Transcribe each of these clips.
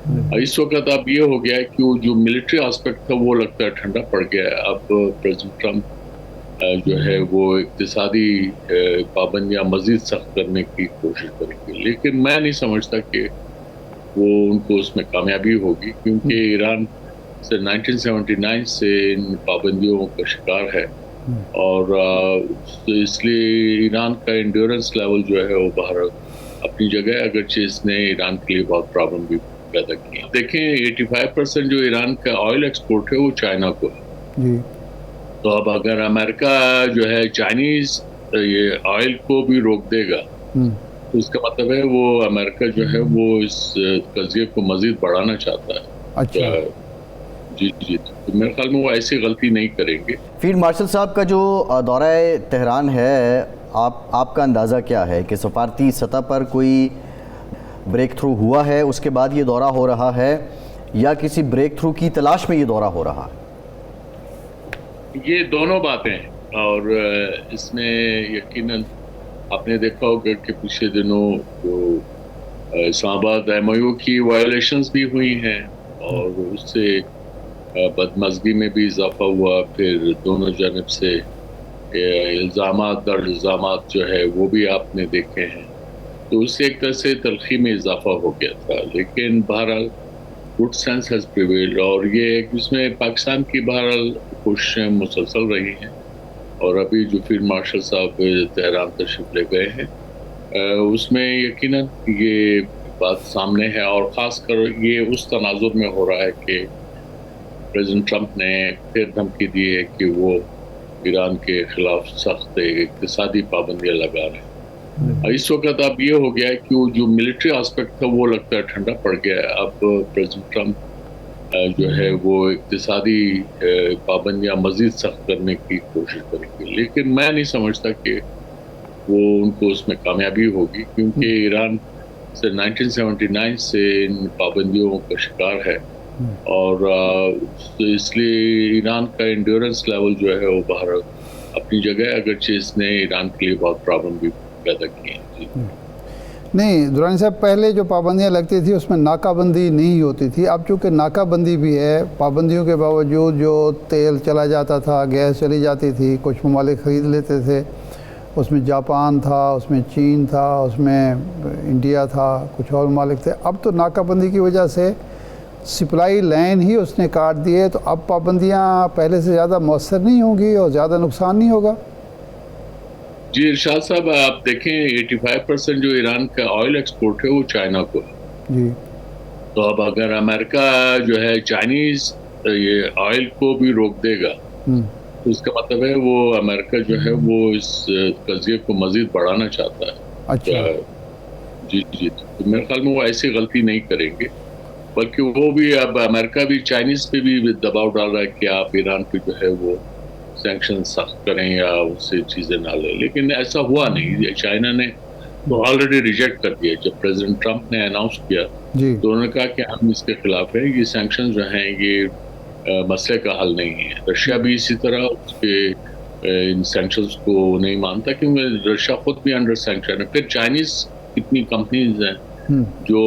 اس وقت اب یہ ہو گیا ہے کہ وہ جو ملٹری آسپیکٹ تھا وہ لگتا ہے ٹھنڈا پڑ گیا ہے. اب پریزیڈنٹ ٹرمپ جو ہے وہ اقتصادی پابندیاں مزید سخت کرنے کی کوشش کریں گے، لیکن میں نہیں سمجھتا کہ وہ ان کو اس میں کامیابی ہوگی، کیونکہ ایران سے 1979 سے ان پابندیوں کا شکار ہے، اور اس لیے ایران کا انڈیورنس لیول جو ہے وہ باہر اپنی جگہ ہے، اگرچہ اس نے ایران کے لیے بہت پرابلم بھی پیدا کی. دیکھیں 85% جو ایران کا آئل ایکسپورٹ ہے وہ چائنا کو ہے. تو اب اگر امریکہ جو ہے چائنیز یہ آئل کو بھی روک دے گا تو اس کا مطلب ہے وہ امریکہ جو ہے وہ اس قضیے کو مزید بڑھانا چاہتا ہے. اچھا جی تو میرے خیال میں وہ ایسی غلطی نہیں کریں گے. فیلڈ مارشل صاحب کا جو دورہ تہران ہے، آپ کا اندازہ کیا ہے کہ سفارتی سطح پر کوئی بریک تھرو ہوا ہے اس کے بعد یہ دورہ ہو رہا ہے، یا کسی بریک تھرو کی تلاش میں یہ دورہ ہو رہا ہے؟ یہ دونوں باتیں ہیں، اور اس میں یقیناً آپ نے دیکھا ہوگا کہ پچھلے دنوں جو اسلام آباد ایم او یو کی وائلیشنز بھی ہوئی ہیں، اور اس سے بدمزگی میں بھی اضافہ ہوا. پھر دونوں جانب سے الزامات در الزامات جو ہے وہ بھی آپ نے دیکھے ہیں، تو اس سے ایک طرح سے تلخی میں اضافہ ہو گیا تھا. لیکن بہرحال گڈ سینس ہیز پریویلڈ، اور یہ اس میں پاکستان کی بہرحال کوششیں مسلسل رہی ہیں. اور ابھی جو فیلڈ مارشل صاحب تہران تشریف لے گئے ہیں اس میں یقیناً یہ بات سامنے ہے، اور خاص کر یہ اس تناظر میں ہو رہا ہے کہ پریزیڈنٹ ٹرمپ نے پھر دھمکی دی ہے کہ وہ ایران کے خلاف سخت اقتصادی پابندیاں لگا رہے ہیں. اس وقت اب یہ ہو گیا ہے کہ وہ جو ملٹری آسپیکٹ تھا وہ لگتا ہے ٹھنڈا پڑ گیا ہے. اب پریزیڈنٹ ٹرمپ جو ہے وہ اقتصادی پابندیاں مزید سخت کرنے کی کوشش کریں گے، لیکن میں نہیں سمجھتا کہ وہ ان کو اس میں کامیابی ہوگی، کیونکہ ایران سے 1979 سے ان پابندیوں کا شکار ہے، اور اس لیے ایران کا انڈیورنس لیول جو ہے وہ باہر اپنی جگہ ہے، اگرچہ اس نے ایران کے لیے بہت پرابلم بھی پیدا کی ہیں. نہیں درانی صاحب، پہلے جو پابندیاں لگتی تھی اس میں ناکہ بندی نہیں ہوتی تھی. اب چونکہ ناکہ بندی بھی ہے، پابندیوں کے باوجود جو تیل چلا جاتا تھا، گیس چلی جاتی تھی، کچھ ممالک خرید لیتے تھے. اس میں جاپان تھا، اس میں چین تھا، اس میں انڈیا تھا، کچھ اور ممالک تھے. اب تو ناکہ بندی کی وجہ سے سپلائی لائن ہی اس نے کاٹ دیے، تو اب پابندیاں پہلے سے زیادہ مؤثر نہیں ہوں گی اور زیادہ نقصان نہیں ہوگا. جی ارشاد صاحب، آپ دیکھیں 85% جو ایران کا آئل ایکسپورٹ ہے وہ چائنا کو ہے. جی تو اب اگر امریکہ جو ہے چائنیز یہ آئل کو بھی روک دے گا تو اس کا مطلب ہے وہ امریکہ جو ہے وہ اس قضیے کو مزید بڑھانا چاہتا ہے. اچھا جی تو میرے خیال میں وہ ایسی غلطی نہیں کریں گے، بلکہ وہ بھی اب امریکہ بھی چائنیز پہ بھی دباؤ ڈال رہا ہے کہ آپ ایران پہ جو ہے وہ سینکشن سخت کریں یا اس سے چیزیں نہ لیں. لیکن ایسا ہوا نہیں. چائنا نے تو آلریڈی ریجیکٹ کر دیا. جب پریزیڈنٹ ٹرمپ نے اناؤنس کیا جی تو انہوں نے کہا کہ ہم اس کے خلاف ہیں، یہ سینکشن جو ہیں یہ مسئلے کا حل نہیں ہے. رشیا بھی اسی طرح اس کے ان سینکشنز کو نہیں مانتا، کیونکہ رشیا خود بھی انڈر سینکشن ہے. پھر چائنیز کتنی کمپنیز ہیں جو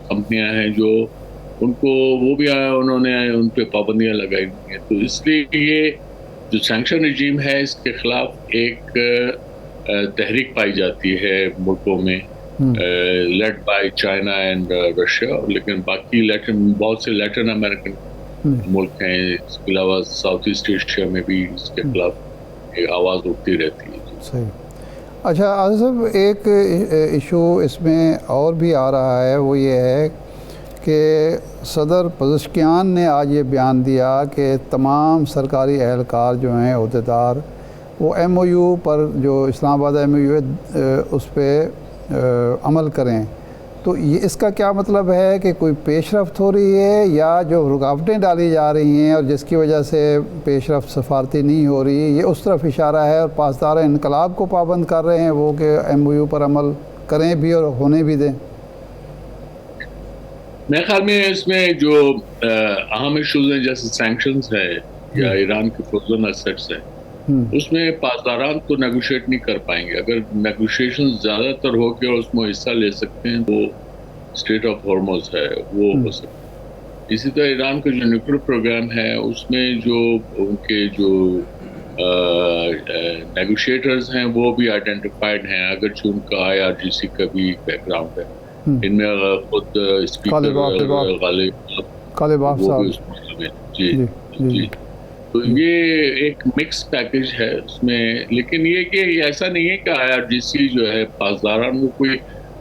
کمپنیاں ہیں جو ان کو وہ بھی انہوں نے ان پہ پابندیاں لگائی ہوئی ہیں. تو اس لیے یہ جو سینکشن رجیم ہے اس کے خلاف ایک تحریک پائی جاتی ہے ملکوں میں led by China and Russia, لیکن باقی بہت سے لیٹن امریکن ملک ہیں، اس کے علاوہ ساؤتھ ایسٹ ایشیا میں بھی اس کے خلاف ایک آواز اٹھتی رہتی ہے. صحیح. اچھا عاصف صاحب، ایک ایشو اس میں اور بھی آ رہا ہے، وہ یہ ہے کہ صدر پزشکیان نے آج یہ بیان دیا کہ تمام سرکاری اہلکار جو ہیں عہدیدار وہ ایم او یو پر، جو اسلام آباد ایم او یو ہے اس پہ عمل کریں. تو یہ اس کا کیا مطلب ہے کہ کوئی پیش رفت ہو رہی ہے، یا جو رکاوٹیں ڈالی جا رہی ہیں اور جس کی وجہ سے پیش رفت سفارتی نہیں ہو رہی، یہ اس طرف اشارہ ہے اور پاسدار انقلاب کو پابند کر رہے ہیں وہ کہ ایم او یو پر عمل کریں بھی اور ہونے بھی دیں؟ میرے خیال میں اس میں جو اہم ایشوز ہیں جیسے سینکشنز ہے یا ایران کے فروزن ایسٹس ہیں، اس میں پاسداران تو نیگوشیٹ نہیں کر پائیں گے. اگر نیگوشیشن زیادہ تر ہو کے اور اس میں حصہ لے سکتے ہیں تو اسٹریٹ آف ہارموز ہے وہ ہو سکتا ہے. اسی طرح ایران کا جو نیوکلیر پروگرام ہے اس میں جو ان کے جو نیگوشیٹرز ہیں وہ بھی آئیڈینٹیفائڈ ہیں, اگرچہ ان کا IRGC کا بھی بیک گراؤنڈ ہے. ان میں خود اسپیکر غالب وہ صاحب. بھی اس میں. جی. تو یہ ایک مکس پیکج ہے اس میں, لیکن یہ کہ ایسا نہیں ہے کہ IRGC جو ہے پاسداران وہ کوئی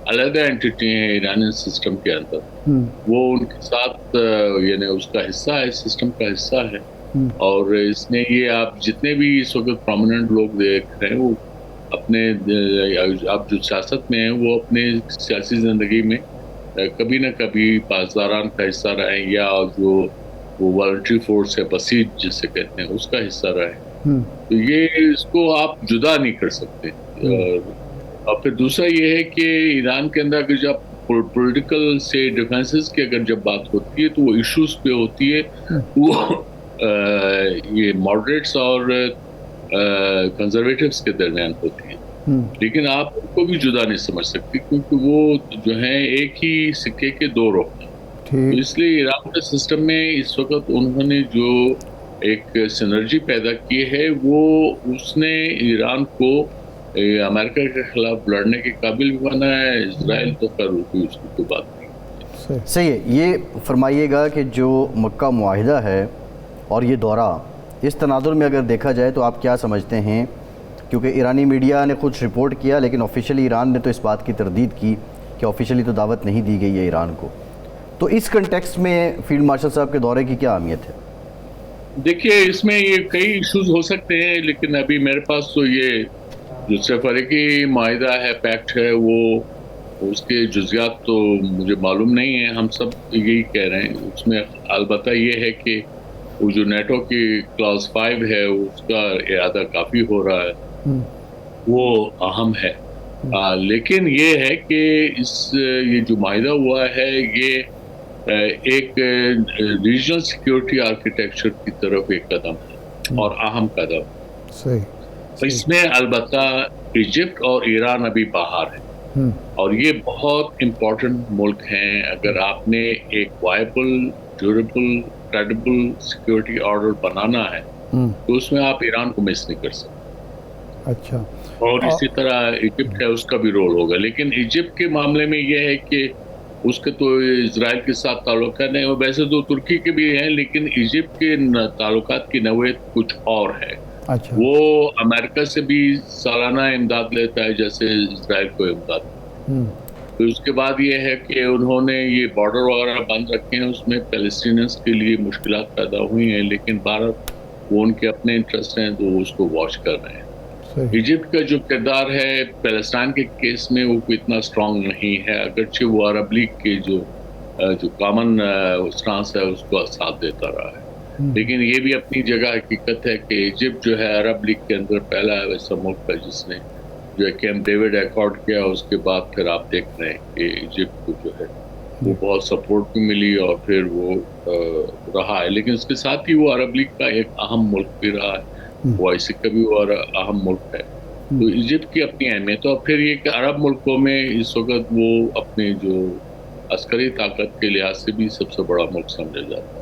علیحدہ اینٹیٹی ہیں ایرانی سسٹم کے اندر, وہ ان کے ساتھ یعنی اس کا حصہ ہے, سسٹم کا حصہ ہے. اور اس میں یہ آپ جتنے بھی اس وقت پرومیننٹ لوگ دیکھ رہے ہیں وہ اپنے آپ جو سیاست میں ہیں وہ اپنے سیاسی زندگی میں کبھی نہ کبھی پاسداران کا حصہ رہے, یا جو وہ والنٹری فورس ہے بسیج جسے کہتے ہیں اس کا حصہ رہے. تو یہ اس کو آپ جدا نہیں کر سکتے. اور پھر دوسرا یہ ہے کہ ایران کے اندر اگر جب پولیٹیکل سے ڈیفینسز کی اگر جب بات ہوتی ہے تو وہ ایشوز پہ ہوتی ہے, وہ یہ ماڈریٹس اور کنزرویٹیوز کے درمیان ہوتی ہے. لیکن آپ ان کو بھی جدا نہیں سمجھ سکتے کیونکہ وہ جو ہیں ایک ہی سکے کے دو رخ ہیں. اس لیے ایران کے سسٹم میں اس وقت انہوں نے جو ایک سینرجی پیدا کی ہے وہ اس نے ایران کو امریکہ کے خلاف لڑنے کے قابل بھی بنایا ہے. اسرائیل تو خیر کوئی اس کی بات نہیں. صحیح ہے. یہ فرمائیے گا کہ جو مکہ معاہدہ ہے اور یہ دورہ, اس تناظر میں اگر دیکھا جائے تو آپ کیا سمجھتے ہیں, کیونکہ ایرانی میڈیا نے کچھ رپورٹ کیا لیکن آفیشلی ایران نے تو اس بات کی تردید کی کہ آفیشلی تو دعوت نہیں دی گئی ہے ایران کو, تو اس کنٹیکسٹ میں فیلڈ مارشل صاحب کے دورے کی کیا اہمیت ہے؟ دیکھیے اس میں یہ کئی ایشوز ہو سکتے ہیں, لیکن ابھی میرے پاس تو یہ جو سفارتی معاہدہ ہے, پیکٹ ہے, وہ اس کے جزیات تو مجھے معلوم نہیں ہیں. ہم سب یہی کہہ رہے ہیں. اس میں البتہ یہ ہے کہ وہ جو نیٹو کی کلاس 5 ہے اس کا اعادہ کافی ہو رہا ہے, وہ اہم ہے. لیکن یہ ہے کہ یہ جو معاہدہ ہوا ہے یہ ایک ریجنل سیکیورٹی آرکیٹیکچر کی طرف ایک قدم ہے اور اہم قدم. اس میں البتہ ایجپٹ اور ایران ابھی باہر ہیں, اور یہ بہت امپورٹنٹ ملک ہیں. اگر آپ نے ایک viable, durable, credible security order بنانا ہے تو اس میں آپ ایران کو مس نہیں کر سکتے. اچھا. اور اسی طرح ایجپٹ ہے, اس کا بھی رول ہوگا. لیکن ایجپٹ کے معاملے میں یہ ہے کہ اس کے تو اسرائیل کے ساتھ تعلقات نہیں, اور ویسے تو ترکی کے بھی ہیں, لیکن ایجپٹ کے تعلقات کی نوعیت کچھ اور ہے. اچھا. وہ امریکہ سے بھی سالانہ امداد لیتا ہے جیسے اسرائیل کو امداد. تو اس کے بعد یہ ہے کہ انہوں نے یہ بارڈر وغیرہ بند رکھے ہیں, اس میں پیلسٹینینز کے لیے مشکلات پیدا ہوئی ہیں, لیکن بھارت وہ ان کے اپنے انٹرسٹ ہیں تو وہ اس کو واچ کر رہے ہیں. ایجپٹ کا جو کردار ہے پیلسٹائن کے کیس میں وہ اتنا اسٹرانگ نہیں ہے, اگرچہ وہ عرب لیگ کے جو کامن اسٹانس ہے اس کو ساتھ دیتا رہا ہے. لیکن یہ بھی اپنی جگہ حقیقت ہے کہ ایجپٹ جو ہے عرب لیگ کے اندر پہلا ایسا ملک ہے جس نے جو ہے کیمپ ڈیوڈ ایکارڈ کیا. اس کے بعد پھر آپ دیکھ رہے ہیں کہ ایجپٹ کو جو ہے وہ بہت سپورٹ بھی ملی اور پھر وہ رہا ہے. لیکن اس کے ساتھ ہی وہ عرب لیگ کا ایک اہم ملک بھی رہا ہے, OIC کا بھی اور اہم ملک ہے. تو ایجپٹ کی اپنی اہمیت, اور پھر یہ کہ عرب ملکوں میں اس وقت وہ اپنے جو عسکری طاقت کے لحاظ سے بھی سب سے بڑا ملک سمجھا جاتا ہے.